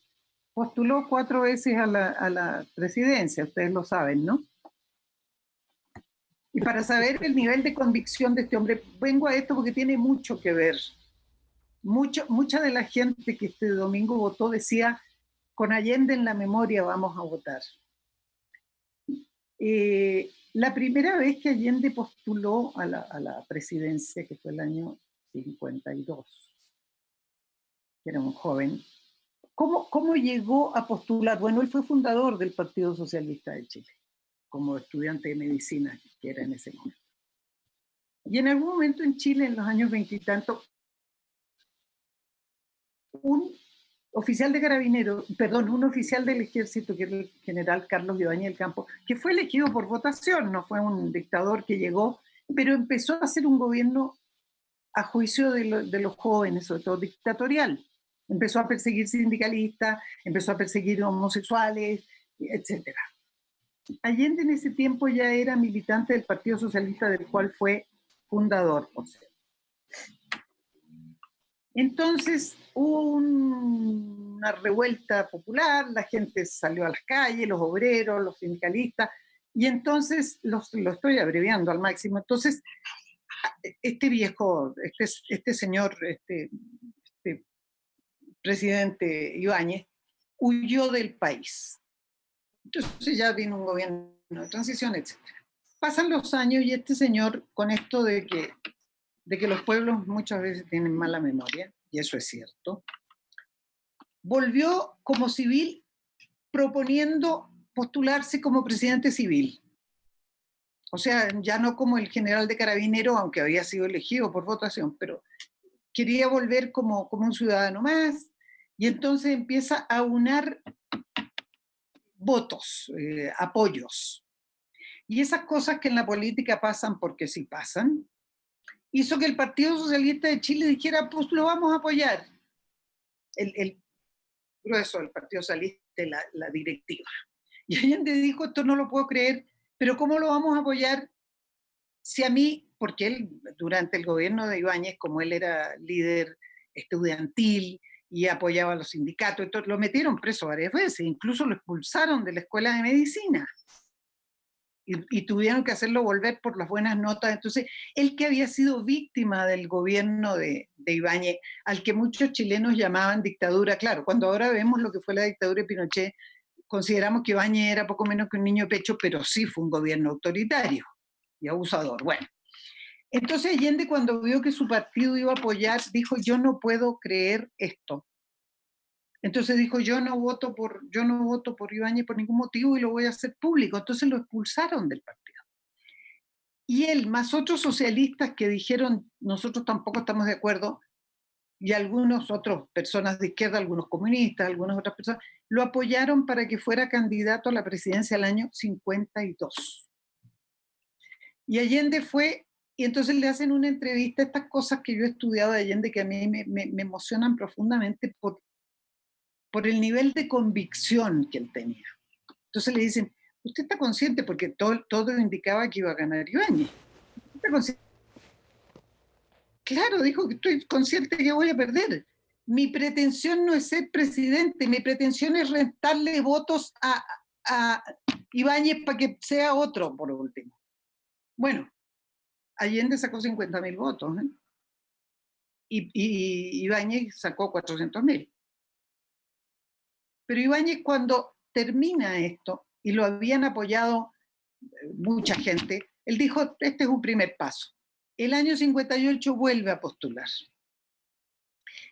Postuló 4 veces a la presidencia, ustedes lo saben, ¿no? Y para saber el nivel de convicción de este hombre, vengo a esto porque tiene mucho que ver. Mucha de la gente que este domingo votó decía, con Allende en la memoria vamos a votar. La primera vez que Allende postuló a la presidencia, que fue el año 52, que era un joven, ¿cómo llegó a postular? Bueno, él fue fundador del Partido Socialista de Chile, como estudiante de medicina que era en ese momento. Y en algún momento en Chile, en los años 20 y tanto, un oficial de carabineros, perdón, un oficial del ejército, que era el general Carlos Ibáñez del Campo, que fue elegido por votación, no fue un dictador que llegó, pero empezó a hacer un gobierno a juicio de los jóvenes, sobre todo dictatorial. Empezó a perseguir sindicalistas, empezó a perseguir homosexuales, etc. Allende en ese tiempo ya era militante del Partido Socialista, del cual fue fundador, por cierto. Entonces hubo una revuelta popular, la gente salió a las calles, los obreros, los sindicalistas, y entonces, lo estoy abreviando al máximo, entonces este viejo, este señor, este presidente Ibáñez, huyó del país. Entonces ya vino un gobierno de transición, etc. Pasan los años y este señor, con esto de que los pueblos muchas veces tienen mala memoria, y eso es cierto, volvió como civil proponiendo postularse como presidente civil. O sea, ya no como el general de carabineros, aunque había sido elegido por votación, pero quería volver como un ciudadano más, y entonces empieza a unar votos, apoyos. Y esas cosas que en la política pasan porque sí pasan, hizo que el Partido Socialista de Chile dijera, pues lo vamos a apoyar. El grueso del Partido Socialista, la directiva. Y Allende dijo, esto no lo puedo creer, pero ¿cómo lo vamos a apoyar si a mí, porque él durante el gobierno de Ibáñez, como él era líder estudiantil y apoyaba a los sindicatos, entonces lo metieron preso varias veces, incluso lo expulsaron de la escuela de medicina. Y tuvieron que hacerlo volver por las buenas notas. Entonces, él que había sido víctima del gobierno de Ibáñez, al que muchos chilenos llamaban dictadura, claro, cuando ahora vemos lo que fue la dictadura de Pinochet, consideramos que Ibáñez era poco menos que un niño de pecho, pero sí fue un gobierno autoritario y abusador. Bueno, entonces Allende, cuando vio que su partido iba a apoyar, dijo, yo no puedo creer esto. Entonces dijo, yo no voto por Ibáñez por ningún motivo y lo voy a hacer público. Entonces lo expulsaron del partido. Y él, más otros socialistas que dijeron, nosotros tampoco estamos de acuerdo, y algunos otros personas de izquierda, algunos comunistas, algunas otras personas, lo apoyaron para que fuera candidato a la presidencia el año 52. Y Allende fue, y entonces le hacen una entrevista, estas cosas que yo he estudiado de Allende que a mí me emocionan profundamente por el nivel de convicción que él tenía. Entonces le dicen, usted está consciente, porque todo indicaba que iba a ganar Ibáñez. ¿Está consciente? Claro, dijo que estoy consciente que voy a perder. Mi pretensión no es ser presidente, mi pretensión es restarle votos a Ibáñez para que sea otro, por último. Bueno, Allende sacó 50.000 votos, ¿eh? Y Ibáñez sacó 400.000. Pero Ibáñez, cuando termina esto, y lo habían apoyado mucha gente, él dijo, este es un primer paso. El año 58 vuelve a postular.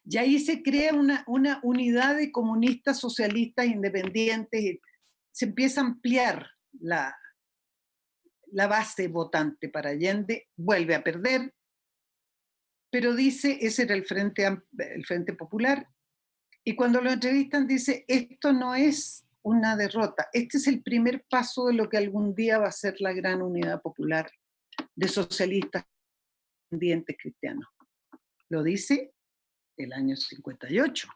Y ahí se crea una unidad de comunistas, socialistas, independientes, y se empieza a ampliar la base votante para Allende, vuelve a perder, pero dice, ese era el Frente Popular, y cuando lo entrevistan dice, esto no es una derrota, este es el primer paso de lo que algún día va a ser la gran unidad popular de socialistas independientes cristianos. Lo dice el año 58.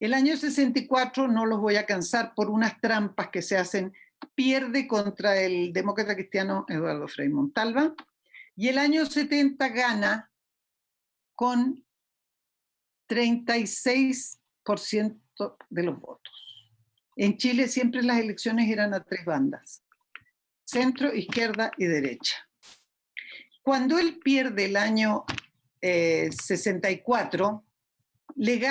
El año 64, no los voy a cansar por unas trampas que se hacen, pierde contra el demócrata cristiano Eduardo Frei Montalva, y el año 70 gana con 36% de los votos. En Chile siempre las elecciones eran a 3 bandas: centro, izquierda y derecha. Cuando él pierde el año 64, el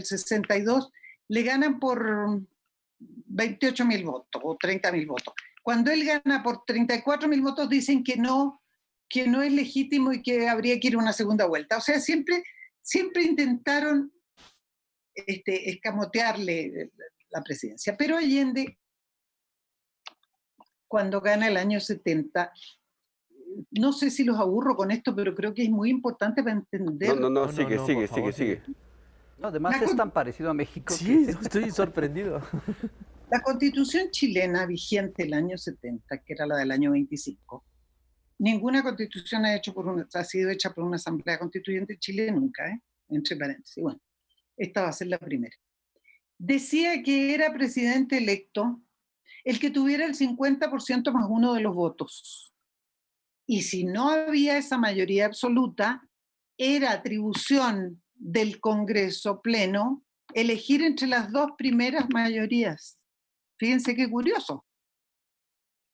62, le ganan por 28.000 votos o 30.000 votos. Cuando él gana por 34.000 votos, dicen que no es legítimo y que habría que ir a una segunda vuelta. O sea, siempre intentaron escamotearle la presidencia. Pero Allende, cuando gana el año 70, no sé si los aburro con esto, pero creo que es muy importante para entender. No, sigue. Por favor, sigue. No, además es tan parecido a México. Sí, que... estoy sorprendido. La Constitución chilena vigente el año 70, que era la del año 25, ninguna constitución ha sido hecha por una asamblea constituyente en Chile nunca, entre paréntesis. Bueno, esta va a ser la primera. Decía que era presidente electo el que tuviera el 50% más uno de los votos. Y si no había esa mayoría absoluta, era atribución del Congreso Pleno elegir entre las dos primeras mayorías. Fíjense qué curioso.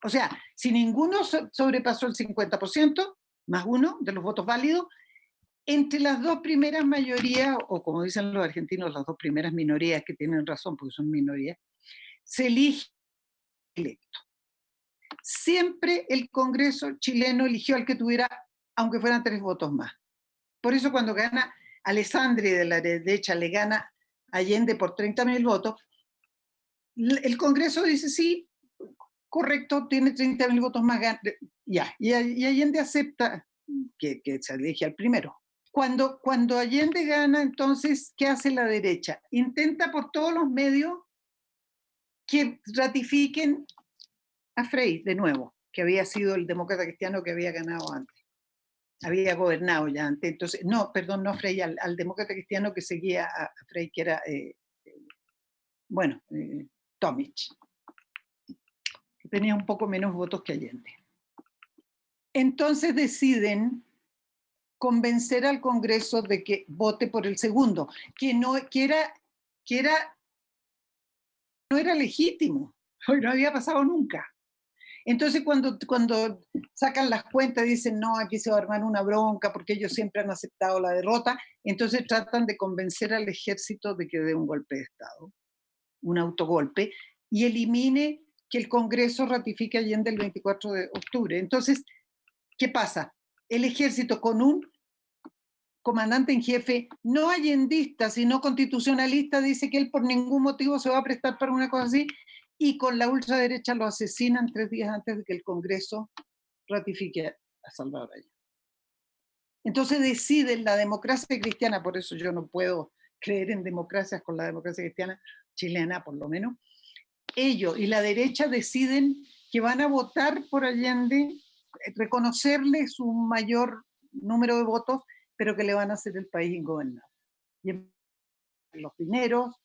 O sea, si ninguno sobrepasó el 50%, más uno de los votos válidos, entre las dos primeras mayorías, o como dicen los argentinos, las dos primeras minorías, que tienen razón porque son minorías, se elige electo. Siempre el Congreso chileno eligió al que tuviera, aunque fueran 3 votos más. Por eso cuando gana Alessandri de la derecha, le gana Allende por 30.000 votos, el Congreso dice sí, correcto, tiene 30.000 votos más, ya, y Allende acepta que se elige al primero. Cuando Allende gana, entonces, ¿qué hace la derecha? Intenta por todos los medios que ratifiquen a Frei de nuevo, que había sido el demócrata cristiano que había ganado antes. Había gobernado ya antes. Entonces, no a Frei, al demócrata cristiano que seguía a Frei, que era, Tomic, que tenía un poco menos votos que Allende. Entonces deciden convencer al Congreso de que vote por el segundo, que no era legítimo, no había pasado nunca. Entonces cuando sacan las cuentas dicen, no, aquí se va a armar una bronca porque ellos siempre han aceptado la derrota, entonces tratan de convencer al ejército de que dé un golpe de Estado, un autogolpe, y elimine que el Congreso ratifique a Allende el 24 de octubre. Entonces, ¿qué pasa? El ejército con un comandante en jefe no allendista, sino constitucionalista, dice que él por ningún motivo se va a prestar para una cosa así, y con la ultraderecha lo asesinan 3 días antes de que el Congreso ratifique a Salvador Allende. Entonces deciden la democracia cristiana, por eso yo no puedo creer en democracias con la democracia cristiana chilena, por lo menos, ellos y la derecha deciden que van a votar por Allende, reconocerle su mayor número de votos, pero que le van a hacer el país ingobernable. Y los dineros,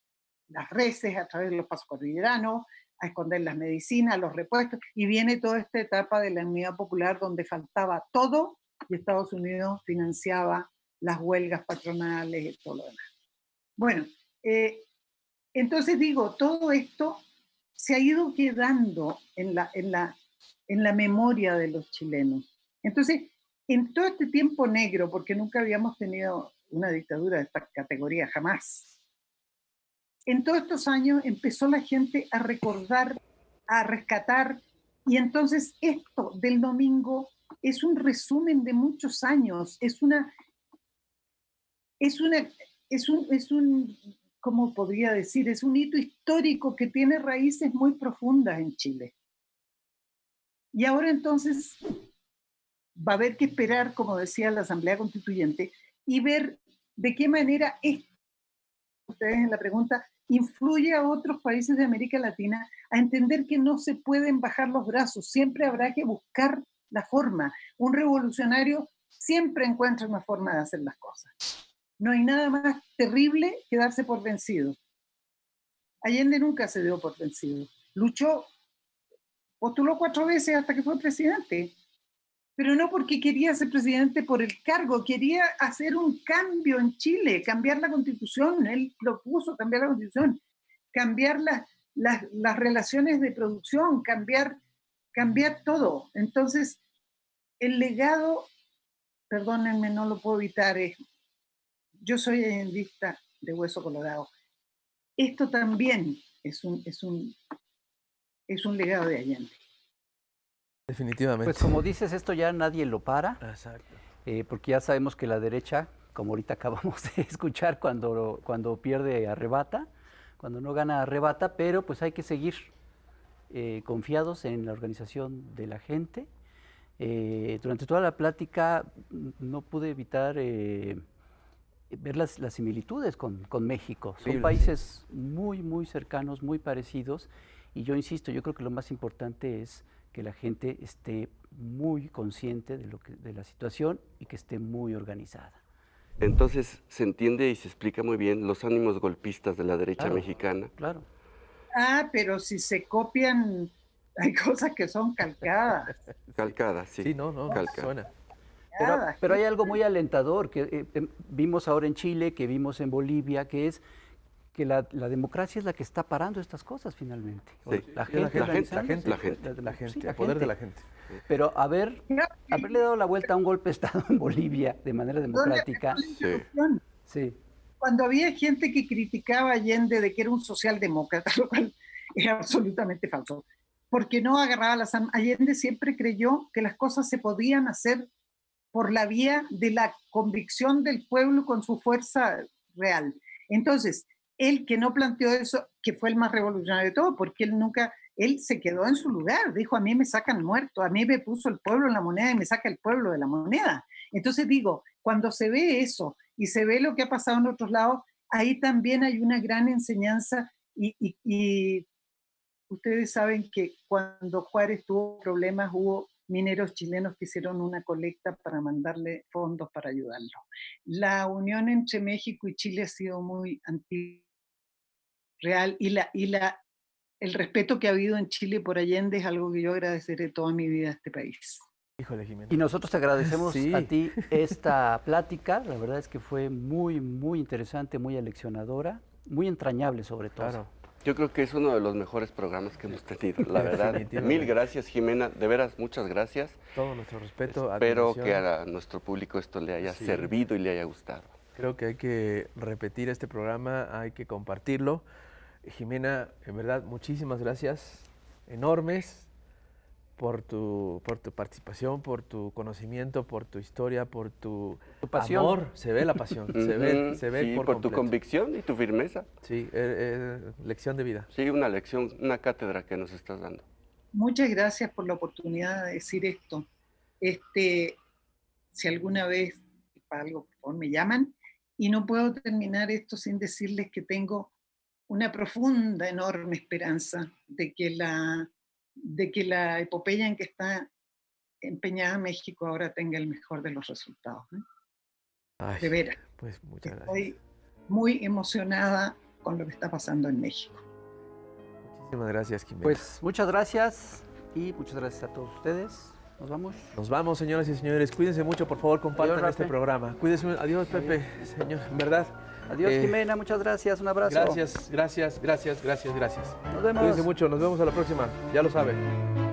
las reses a través de los pasos cordilleranos, a esconder las medicinas, los repuestos, y viene toda esta etapa de la Unidad Popular donde faltaba todo y Estados Unidos financiaba las huelgas patronales y todo lo demás. Bueno, entonces digo, todo esto se ha ido quedando en la memoria de los chilenos. Entonces, en todo este tiempo negro, porque nunca habíamos tenido una dictadura de esta categoría, jamás, en todos estos años empezó la gente a recordar, a rescatar, y entonces esto del domingo es un resumen de muchos años, ¿cómo podría decir? Es un hito histórico que tiene raíces muy profundas en Chile. Y ahora entonces va a haber que esperar, como decía la Asamblea Constituyente, y ver de qué manera ustedes en la pregunta, influye a otros países de América Latina a entender que no se pueden bajar los brazos, siempre habrá que buscar la forma. Un revolucionario siempre encuentra una forma de hacer las cosas. No hay nada más terrible que darse por vencido. Allende nunca se dio por vencido. Luchó, postuló 4 veces hasta que fue presidente. pero no porque quería ser presidente por el cargo, quería hacer un cambio en Chile, cambiar la Constitución. Él propuso cambiar la Constitución, cambiar las relaciones de producción, cambiar todo. Entonces, el legado, perdónenme, no lo puedo evitar, yo soy allendista de hueso colorado. Esto también es un legado de Allende. Definitivamente. Pues como dices, esto ya nadie lo para, Exacto. porque ya sabemos que la derecha, como ahorita acabamos de escuchar, cuando pierde arrebata, cuando no gana arrebata, pero pues hay que seguir confiados en la organización de la gente. Durante toda la plática no pude evitar ver las similitudes con México. Son países muy, muy cercanos, muy parecidos, y yo insisto, yo creo que lo más importante es que la gente esté muy consciente de la situación y que esté muy organizada. Entonces se entiende y se explica muy bien los ánimos golpistas de la derecha Claro, mexicana. Claro. Pero si se copian, hay cosas que son calcadas. Calcadas, sí. Sí, no, Calca. suena. Pero hay algo muy alentador que vimos ahora en Chile, que vimos en Bolivia, que es que la democracia es la que está parando estas cosas finalmente. Sí. La Sí, gente, la gente, Sí, el poder de la gente. Pero haberle dado la vuelta a un golpe de Estado en Bolivia de manera democrática, sí. Cuando había gente que criticaba a Allende de que era un socialdemócrata, lo cual es absolutamente falso, porque no agarraba las armas. Allende siempre creyó que las cosas se podían hacer por la vía de la convicción del pueblo con su fuerza real. Entonces, él que no planteó eso, que fue el más revolucionario de todo, porque él se quedó en su lugar, dijo: a mí me sacan muerto, a mí me puso el pueblo en la moneda y me saca el pueblo de la moneda. Entonces digo, cuando se ve eso y se ve lo que ha pasado en otros lados, ahí también hay una gran enseñanza y ustedes saben que cuando Juárez tuvo problemas, hubo mineros chilenos que hicieron una colecta para mandarle fondos para ayudarlo. La unión entre México y Chile ha sido muy real y el respeto que ha habido en Chile por Allende es algo que yo agradeceré toda mi vida a este país. Híjole, Jimena. Y nosotros te agradecemos Sí. a ti esta plática. La verdad es que fue muy, muy interesante, muy aleccionadora, muy entrañable sobre todo. Claro. Yo creo que es uno de los mejores programas que hemos tenido, la verdad. Definitivamente. Mil gracias, Jimena. De veras, muchas gracias. Todo nuestro respeto. Espero admiración. que a nuestro público esto le haya servido y le haya gustado. Creo que hay que repetir este programa, hay que compartirlo. Jimena, en verdad, muchísimas gracias enormes por tu participación, por tu conocimiento, por tu historia, por tu pasión. amor. Se ve la pasión, se ve Sí, por tu completo. convicción y tu firmeza. Sí, lección de vida. Sí, una lección, una cátedra que nos estás dando. Muchas gracias por la oportunidad de decir esto. Si alguna vez para algo, por favor, me llaman, y no puedo terminar esto sin decirles que tengo una profunda, enorme esperanza de que la epopeya en que está empeñada México ahora tenga el mejor de los resultados. Ay, De veras. pues muchas gracias. Estoy muy emocionada con lo que está pasando en México. Muchísimas gracias, Jimena. Pues muchas gracias y muchas gracias a todos ustedes. Nos vamos. Nos vamos, señoras y señores. Cuídense mucho, por favor, compartan Adiós, este Rafa. programa. Cuídense. Adiós, Pepe. Señor, en verdad. Adiós, Jimena, muchas gracias. Un abrazo. Gracias. Nos vemos. Cuídense mucho. Nos vemos a la próxima. Ya lo saben.